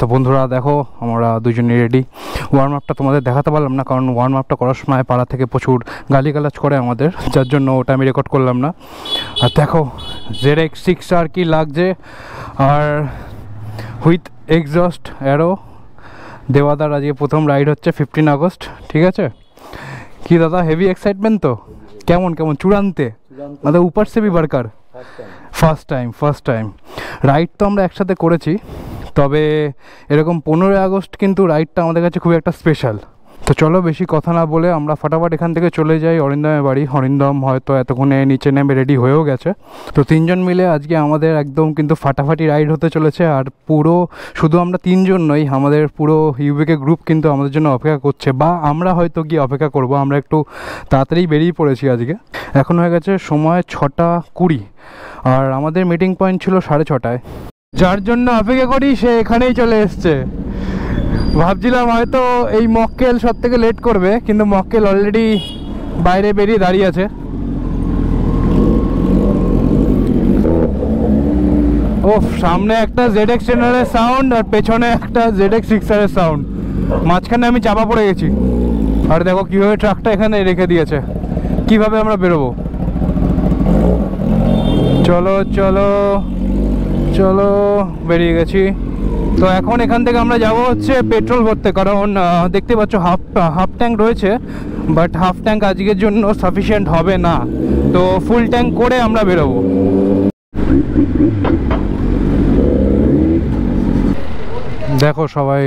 তো বন্ধুরা দেখো আমরা দুজনেই রেডি। ওয়ার্ম আপটা তোমাদের দেখাতে পারলাম না, কারণ ওয়ার্ম আপটা করার সময় পাড়া থেকে প্রচুর গালিগালাজ করে আমাদের, যার জন্য ওটা আমি রেকর্ড করলাম না। আর দেখো ZX6 আর কি লাগছে, আর হুইথ এক্সস্ট অ্যারো। দেওয়াদার আজকে প্রথম রাইড হচ্ছে 15 আগস্ট, ঠিক আছে? কি দাদা হেভি এক্সাইটমেন্ট তো? কেমন কেমন চূড়ান্তে মানে উপর সে ভি বারকার ফার্স্ট টাইম রাইড তো আমরা একসাথে করেছি, তবে এরকম 15 আগস্ট কিন্তু রাইডটা আমাদের কাছে খুব একটা স্পেশাল। তো চলো বেশি কথা না বলে আমরা ফটাফট এখান থেকে চলে যাই অরিন্দমের বাড়ি। অরিন্দম হয়তো এতক্ষণে নিচে নেমে রেডি হয়েও গেছে। তো তিনজন মিলে আজকে আমাদের একদম কিন্তু ফাটাফাটি রাইড হতে চলেছে। আর পুরো শুধু আমরা তিনজন নই, আমাদের পুরো ইউবিকে গ্রুপ কিন্তু আমাদের জন্য অপেক্ষা করছে, বা আমরা হয়তো গিয়ে অপেক্ষা করব। আমরা একটু তাড়াতাড়ি বেরিয়ে পড়েছি আজকে, এখন হয়ে গেছে সময় 6:20, আর আমাদের মিটিং পয়েন্ট ছিল 6:30। যার জন্য অপেক্ষা করি সে এখানেই চলে এসছে। ভাবছিলাম হয়তো এই মক্কেল সব থেকে লেট করবে, কিন্তু মক্কেল অলরেডি বাইরে বেরিয়ে দাঁড়িয়ে আছে। ও সামনে একটা ZX10 এর সাউন্ড আর পেছনে একটা ZX6 এর সাউন্ড, মাঝখানে আমি চাপা পড়ে গেছি। আর দেখো কীভাবে ট্রাকটা এখানে রেখে দিয়েছে, কিভাবে আমরা বেরোবো। চলো চলো চলো বেরিয়ে গেছি। তো এখন এখান থেকে আমরা যাব হচ্ছে পেট্রোল ভরতে, কারণ দেখতে পাচ্ছ হাফ ট্যাঙ্ক রয়েছে, বাট হাফ ট্যাঙ্ক আজকের জন্য সাফিসিয়েন্ট হবে না। তো ফুল ট্যাঙ্ক করে আমরা বেরোবো। দেখো সবাই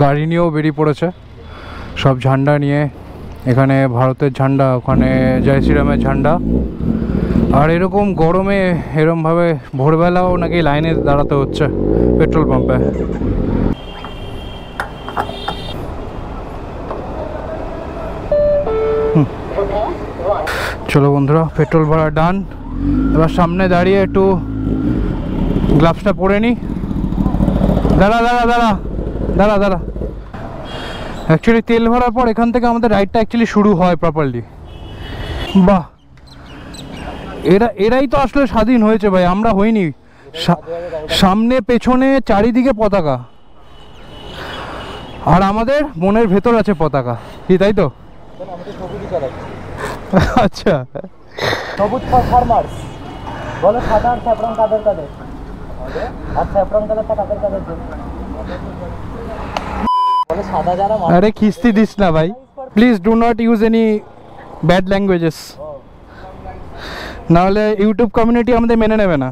গাড়ি নিয়েও বেরিয়ে পড়েছে, সব ঝান্ডা নিয়ে। এখানে ভারতের ঝান্ডা, ওখানে জয় শ্রীরামের ঝান্ডা। আর এরকম গরমে এরকমভাবে ভোরবেলাও নাকি লাইনে দাঁড়াতে হচ্ছে পেট্রোল পাম্পে। চলো বন্ধুরা, পেট্রোল ভরা ডান। এবার সামনে দাঁড়িয়ে একটু গ্লাভসটা পরে নি। দাঁড়া দাঁড়া দাঁড়া দাঁড়া দাঁড়া অ্যাকচুয়ালি তেল ভরার পর এখান থেকে আমাদের রাইডটা অ্যাকচুয়ালি শুরু হয় প্রপারলি। বাহ, এরাই তো আসলে স্বাধীন হয়েছে ভাই, আমরা হইনি। সামনে পেছনে চারিদিকে পতাকা, আর আমাদের মনের ভেতর আছে পতাকা, কি তাই তো? আচ্ছা, সবুজ ফর ফার্মার্স। বলো সাদা আর স্যাফরন কাদের কাদের? আর স্যাফরন কালারটা কাদের কাদের জন্য? বলো সাদা যারা। আরে খিস্তি দিস না ভাই, please do not use any bad languages, নাহলে ইউটিউব কমিউনিটি আমাদের মেনে নেবে না,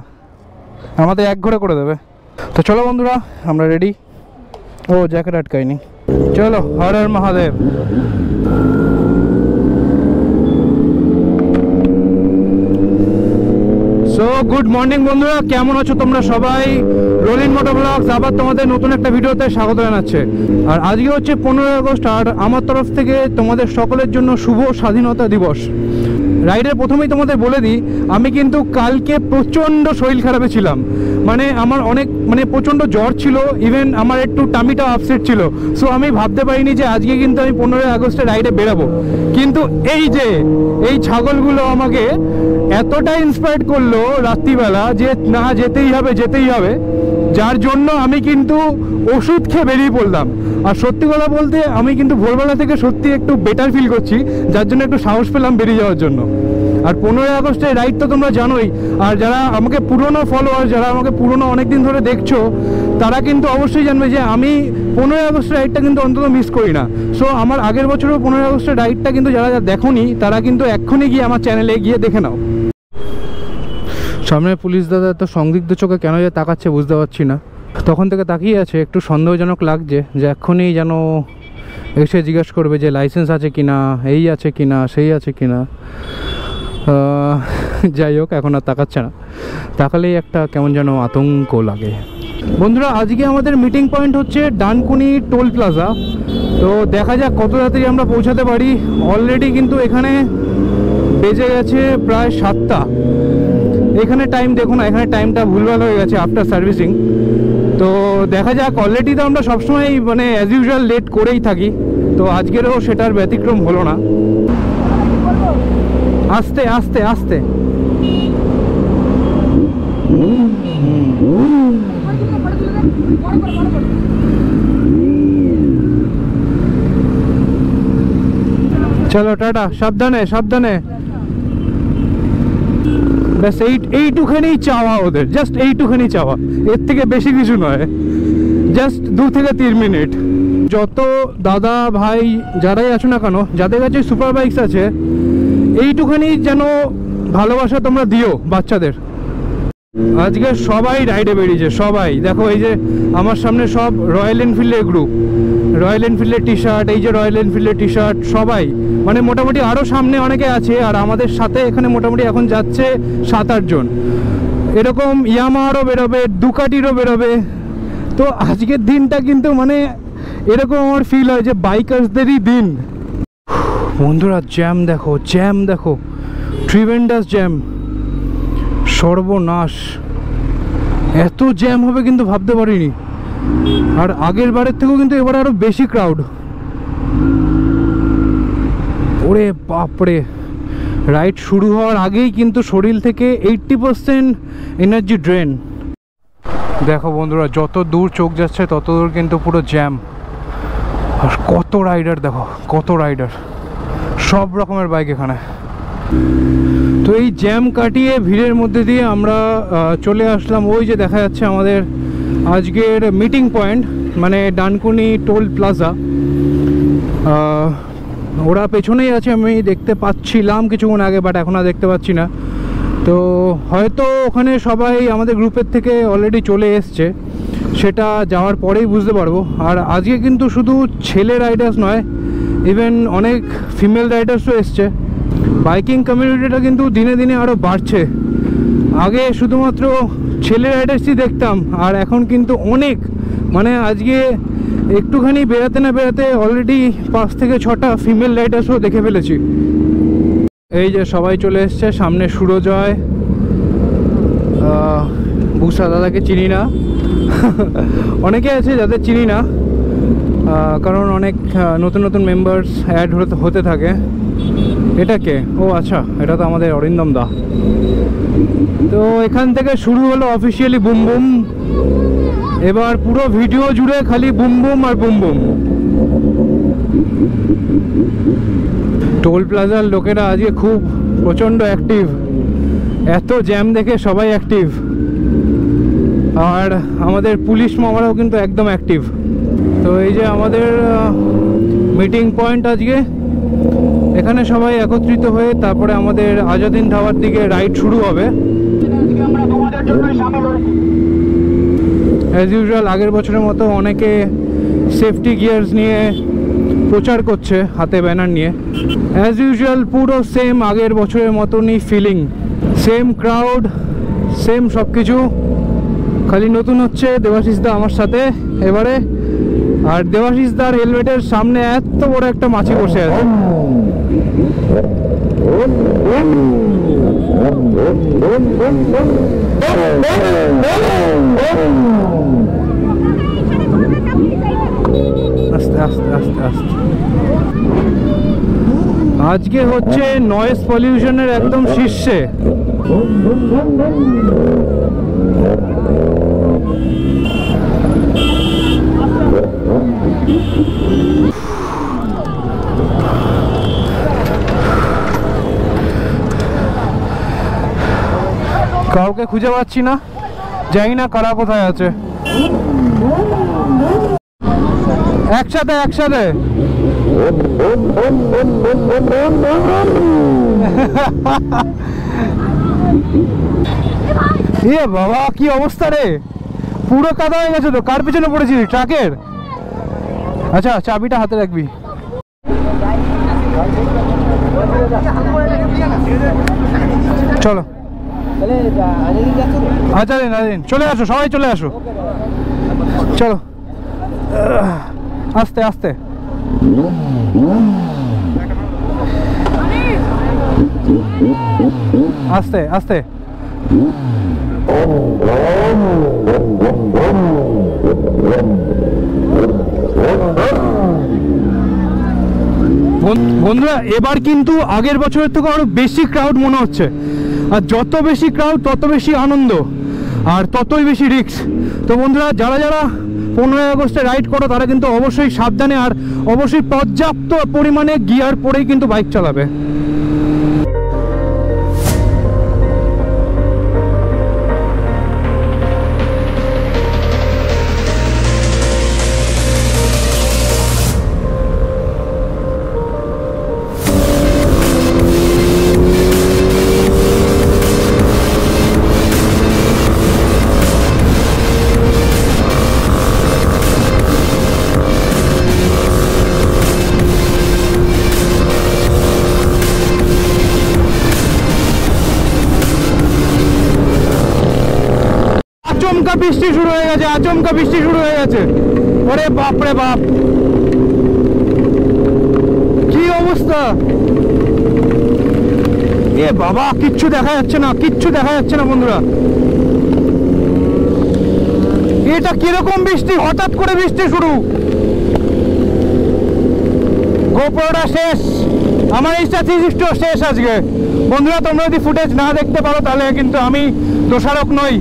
আমাদের এক ঘরে করে দেবে। তো চলো বন্ধুরা আমরা রেডি। ও জ্যাকেট আটকায়নি, চলো Har Har Mahadev. So good morning বন্ধুরা, কেমন আছো তোমরা সবাই? রোলিং মোটর ব্লগস আবার তোমাদের নতুন একটা ভিডিওতে স্বাগত জানাচ্ছে। আর আজকে হচ্ছে 15 আগস্ট, আর আমার তরফ থেকে তোমাদের সকলের জন্য শুভ স্বাধীনতা দিবস। রাইডের প্রথমেই তোমাদের বলে দিই, আমি কিন্তু কালকে প্রচণ্ড শরীর খারাপে ছিলাম, মানে আমার অনেক প্রচণ্ড জ্বর ছিল, ইভেন আমার একটু টামিটাও আপসেট ছিল। সো আমি ভাবতে পারিনি যে আজকে কিন্তু আমি 15 আগস্টে রাইডে বেরাবো। কিন্তু এই ছাগলগুলো আমাকে এতটা ইন্সপায়ার করলো রাত্রিবেলা যে না যেতেই হবে, যার জন্য আমি কিন্তু ওষুধ খেয়ে বেরিয়ে পড়লাম। আর সত্যি কথা বলতে আমি কিন্তু ভোরবেলা থেকে সত্যি একটু বেটার ফিল করছি, যার জন্য একটু সাহস পেলাম বেরিয়ে যাওয়ার জন্য। আর 15 আগস্টের রাইড তো তোমরা জানোই, আর যারা আমাকে পুরনো ফলোয়ার, যারা আমাকে পুরনো অনেক দিন ধরে দেখছো, তারা কিন্তু অবশ্যই জানবে যে আমি 15 আগস্টের রাইডটা কিন্তু অন্তত মিস করি না। সো আমার আগের বছরও 15 আগস্টের রাইডটা কিন্তু যারা দেখোনি, তারা কিন্তু এক্ষুনি গিয়ে আমার চ্যানেলে গিয়ে দেখে নাও। সামনে পুলিশ দাদা তো সংদিগ্ধ চোখে কেন যে তাকাচ্ছে বুঝতে পারছি না, তখন থেকে তাকিয়ে আছে, একটু সন্দেহজনক লাগছে যে এক্ষুনি যেন এসে জিজ্ঞেস করবে যে লাইসেন্স আছে কিনা, এই আছে কিনা, সেই আছে কিনা। যাই হোক, এখন আর তাকাচ্ছে না, তাকালেই একটা কেমন যেন আতঙ্ক লাগে। বন্ধুরা আজকে আমাদের মিটিং পয়েন্ট হচ্ছে ডানকুনি টোল প্লাজা। তো দেখা যাক কত তাড়াতাড়ি আমরা পৌঁছাতে পারি। অলরেডি কিন্তু এখানে বেজে গেছে প্রায় 7টা। এখানে টাইম দেখুন না, এখানে টাইমটা ভুলভাল হয়ে গেছে আফটার সার্ভিসিং। তো দেখা যাক, অলরেডি তো আমরা সবসময় অ্যাজ ইউজুয়াল লেট করেই থাকি, তো আজকেরও সেটার ব্যতিক্রম হলো না। আস্তে আস্তে আস্তে চলো টাটা, সাবধানে সাবধানে। ব্যাস এইটুখানি চাওয়া ওদের, জাস্ট এইটুখানি চাওয়া, এর থেকে বেশি কিছু নয়, জাস্ট 2 থেকে 3 মিনিট। যত দাদা ভাই যারাই আছো না কেন, যাদের কাছে সুপার বাইকস আছে, এইটুখানি যেন ভালোবাসা তোমরা দিও বাচ্চাদের। আজকে সবাই রাইডে বেরিয়েছে, সবাই দেখো, এই যে আমার সামনে সব রয়্যাল এনফিল্ডের গ্রুপ, রয়্যাল এনফিল্ডের টি শার্ট, এই যে রয়্যাল এনফিল্ডের টি শার্ট, সবাই মানে মোটামুটি আরও সামনে অনেকে আছে, আর আমাদের সাথে এখানে মোটামুটি এখন যাচ্ছে 7-8 জন। এরকম ইয়ামাহারও বেরোবে, ডুকাটিরও বেরোবে। তো আজকের দিনটা কিন্তু মানে এরকম আমার ফিল হয় যে বাইকার্সদেরই দিন। বন্ধুরা জ্যাম দেখো, জ্যাম দেখো, ট্রিমেন্ডাস জ্যাম, সর্বনাশ। এত জ্যাম হবে কিন্তু ভাবতে পারিনি। আর আগের বারের থেকেও কিন্তু এবারে আরো বেশি ক্রাউড। ওরে বাপরে, রাইড শুরু হওয়ার আগেই কিন্তু শরীর থেকে 80% এনার্জি ড্রেন। দেখো বন্ধুরা, যত দূর চোখ যাচ্ছে তত দূর কিন্তু পুরো জ্যাম। আর কত রাইডার দেখো, কত রাইডার, সব রকমের বাইক এখানে। তো এই জ্যাম কাটিয়ে ভিড়ের মধ্যে দিয়ে আমরা চলে আসলাম, ওই যে দেখা যাচ্ছে আমাদের আজকের মিটিং পয়েন্ট, মানে ডানকুনি টোল প্লাজা। ওরা পেছনেই আছে, আমি দেখতে পাচ্ছিলাম কিছুক্ষণ আগে, বাট এখন আর দেখতে পাচ্ছি না। তো হয়তো ওখানে সবাই আমাদের গ্রুপের থেকে অলরেডি চলে এসছে, সেটা যাওয়ার পরেই বুঝতে পারবো। আর আজকে কিন্তু শুধু ছেলে রাইডার্স নয়, ইভেন অনেক ফিমেল রাইডার্সও এসছে। বাইকিং কমিউনিটিটা কিন্তু দিনে দিনে আরও বাড়ছে। আগে শুধুমাত্র ছেলে রাইডার্সই দেখতাম, আর এখন কিন্তু অনেক, মানে আজকে একটুখানি বেড়াতে না বেড়াতে অলরেডি 5 থেকে 6টা ফিমেল রাইডার্সও দেখে ফেলেছি। এই যে সবাই চলে এসছে, সামনে সুরজয়, বুসা দাদাকে চিনি না, অনেকে আছে যাদের চিনি না, কারণ অনেক নতুন নতুন মেম্বার্স অ্যাড হতে থাকে। এটা কে? ও আচ্ছা, এটা তো আমাদের অরিন্দম দা। তো এখান থেকে শুরু হলো অফিসিয়ালি বুম বুম। এবার পুরো ভিডিও জুড়ে খালি বুম বুম আর বুম বুম। টোল প্লাজার লোকেরা আজকে খুব প্রচণ্ড অ্যাক্টিভ, এত জ্যাম দেখে সবাই অ্যাক্টিভ। আর আমাদের পুলিশ মামারাও কিন্তু একদম অ্যাক্টিভ। তো এই যে আমাদের মিটিং পয়েন্ট আজকে, এখানে সবাই একত্রিত হয়ে তারপরে আমাদের আজাদিন ধাওয়ার দিকে রাইড শুরু হবে। অ্যাজ ইউজুয়াল আগের বছরের মতো অনেকে সেফটি গিয়ার্স নিয়ে প্রচার করছে, হাতে ব্যানার নিয়ে। অ্যাজ ইউজুয়াল পুরো সেম আগের বছরের মতনই ফিলিং, সেম ক্রাউড, সেম সব কিছু। খালি নতুন হচ্ছে দেবাশিস দা আমার সাথে এবারে, আর দেবাশিস দার হেলমেটের সামনে এত বড় একটা মাছি বসে আছে। আস্তে আস্তে আস্তে আস্তে। আজকে হচ্ছে নয়েজ পলিউশনের একদম শীর্ষে। কাউকে খুঁজে পাচ্ছি না, জানি না কারা কোথায় আছে। একসাথে একসাথে এ বাবা, কি অবস্থা রে, পুরো কাদা হয়ে গেছে তো। কার পিছনে পড়েছিলি? ট্রাকের? আচ্ছা, চাবিটা হাতে রাখবি। চলো আচ্ছা দিন, চলে আসো, সবাই চলে আসো, চলো আস্তে আস্তে। আস্তে আস্তে। বন্ধুরা, এবার কিন্তু আগের বছরের থেকে আরো বেশি ক্রাউড মনে হচ্ছে, আর যত বেশি ক্রাউড তত বেশি আনন্দ। আর ততই বেশি রিস্ক। তো বন্ধুরা, যারা যারা 15ই আগস্টে রাইড করো তারা কিন্তু অবশ্যই সাবধানে আর অবশ্যই পর্যাপ্ত পরিমাণে গিয়ার পরেই কিন্তু বাইক চালাবে। আচমকা বৃষ্টি শুরু হয়ে গেছে, আচমকা বৃষ্টি শুরু হয়ে গেছে। ওরে বাপ রে বাপ, কি অবস্থা! এ বাবা, কিচ্ছু দেখা যাচ্ছে না, কিচ্ছু দেখা যাচ্ছে না বন্ধুরা। এটা কিরকম বৃষ্টি, হঠাৎ করে বৃষ্টি শুরু। গোপ্রোটা শেষ, আমার Insta360 শেষ আজকে। বন্ধুরা, তোমরা যদি ফুটেজ না দেখতে পারো তাহলে কিন্তু আমি দোষারোপ নই।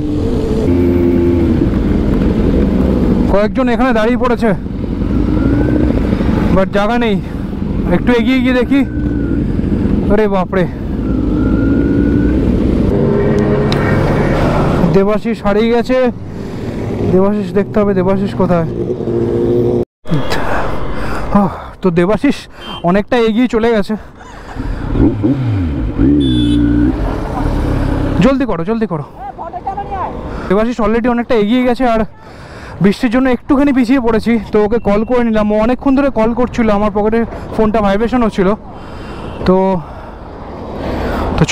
কয়েকজন এখানে দাঁড়িয়ে পড়েছে, বাট জায়গা নেই। একটু এগিয়ে গিয়ে দেখি। আরে বাপরে, দেবাশিস হারিয়ে গেছে। দেবাশিস দেখতে হবে, দেবাশিস কোথায়? তো দেবাশিস অনেকটা এগিয়ে চলে গেছে। জলদি করো, জলদি করো। দেবাশিস অলরেডি অনেকটা এগিয়ে গেছে আর বৃষ্টির জন্য একটুখানি পিছিয়ে পড়েছি। তো ওকে কল করে নিলাম, ও অনেকক্ষণ ধরে কল করছিল, আমার পকেটে ফোনটা ভাইব্রেশন হচ্ছিল। তো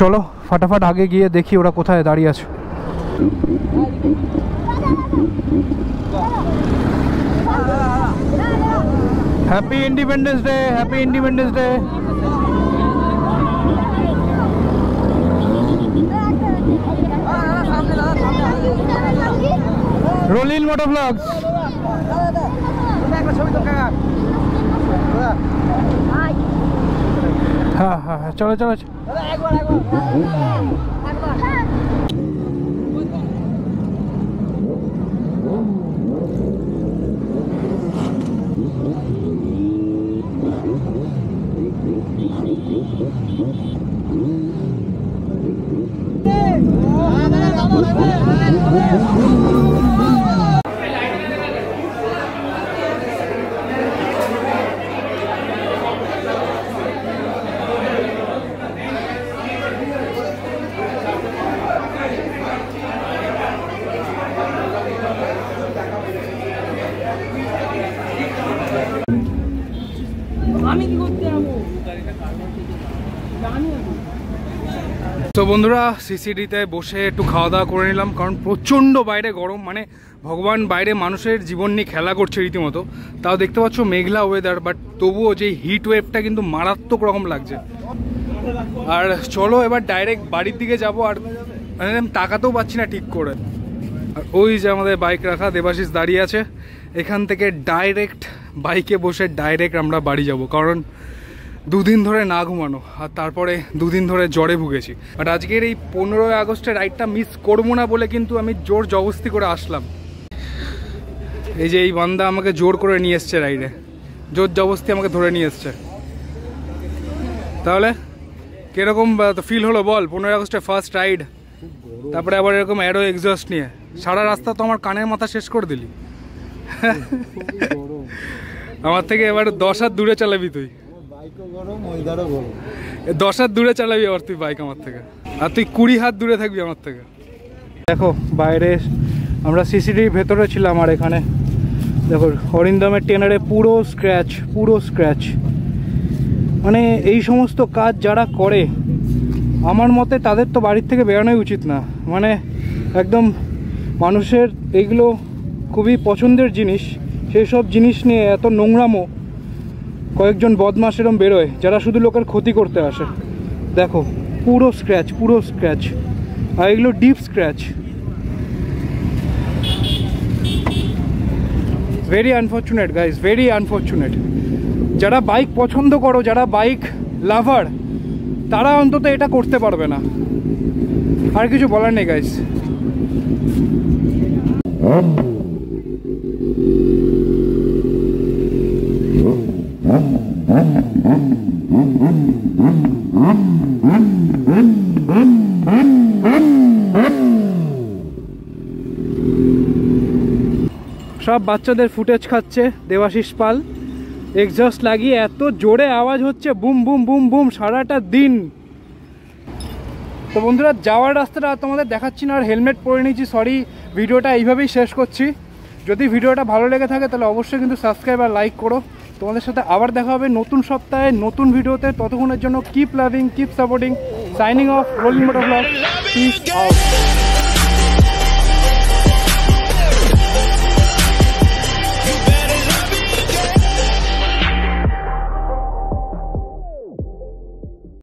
চলো ফাটাফাট আগে গিয়ে দেখি ওরা কোথায় দাঁড়িয়ে আছে। Happy Independence Day, happy Independence Day. Rollin moto blogs. হ্যাঁ হ্যাঁ হ্যাঁ, চলো চলো। তো বন্ধুরা, সিসিডিতে বসে একটু খাওয়া দাওয়া করে নিলাম, কারণ প্রচণ্ড বাইরে গরম। মানে ভগবান বাইরে মানুষের জীবন নিয়ে খেলা করছে রীতিমতো। তাও দেখতে পাচ্ছ মেঘলা ওয়েদার, বাট তবুও যে হিট ওয়েভটা কিন্তু মারাত্মক রকম লাগছে। আর চলো এবার ডাইরেক্ট বাড়ির দিকে যাব। আর মানে তাকাতেও পাচ্ছি না ঠিক করে। আর ওই যে আমাদের বাইক রাখা, দেবাশিস দাঁড়িয়ে আছে। এখান থেকে ডাইরেক্ট বাইকে বসে ডাইরেক্ট আমরা বাড়ি যাব, কারণ দুদিন ধরে না ঘুমানো আর তারপরে দুদিন ধরে জ্বরে ভুগেছি। বাট আজকের এই 15ই আগস্টের রাইডটা মিস করবো না বলে কিন্তু আমি জোর জবস্তি করে আসলাম। এই যে এই বান্দা আমাকে জোর করে নিয়ে এসছে রাইডে, জোর জবস্তি আমাকে ধরে নিয়ে এসছে। তাহলে কিরকম ফিল হলো বল 15ই আগস্টের ফার্স্ট রাইড, তারপরে আবার এরকম অ্যারো এক্সস্ট নিয়ে সারা রাস্তা তো আমার কানের মাথা শেষ করে দিলি। আমার থেকে এবার 10 হাত দূরে চালাবি তুই, 10 হাত দূরে চালাবি আবার তুই বাইক আমার থেকে, আর তুই 20 হাত দূরে থাকবি আমার থেকে। দেখো বাইরে আমরা সিসিটিভির ভেতরে ছিলাম, আর এখানে দেখো অরিন্দমের টেনারে পুরো স্ক্র্যাচ, পুরো স্ক্র্যাচ। মানে এই সমস্ত কাজ যারা করে আমার মতে তাদের তো বাড়ির থেকে বেরোনোই উচিত না। মানে একদম মানুষের এইগুলো খুবই পছন্দের জিনিস, সেই সব জিনিস নিয়ে এত নোংরামো কয়েকজন বদমাশ এরম বেরোয় যারা শুধু লোকের ক্ষতি করতে আসে। দেখো পুরো স্ক্র্যাচ, পুরো স্ক্র্যাচ, আর এগুলো deep scratch. Very unfortunate guys, very unfortunate. যারা বাইক পছন্দ করো, যারা বাইক লাভার, তারা অন্তত এটা করতে পারবে না। আর কিছু বলার নেই গাইজ। সব বাচ্চাদের ফুটেজ খাচ্ছে দেবাশিস পাল। এক্সজস্ট লাগিয়ে এত জোরে আওয়াজ হচ্ছে, বুম বুম বুম বুম সারাটা দিন। তো বন্ধুরা, যাওয়ার রাস্তাটা তোমাদের দেখাচ্ছি না, আর হেলমেট পরে নিয়েছি, সরি। ভিডিওটা এইভাবেই শেষ করছি। যদি ভিডিওটা ভালো লেগে থাকে তাহলে অবশ্যই কিন্তু সাবস্ক্রাইব আর লাইক করো। তোমাদের সাথে আবার দেখা হবে নতুন সপ্তাহে নতুন ভিডিওতে। ততক্ষণের জন্য keep loving, keep supporting, signing off, rolling motor blog, piece out.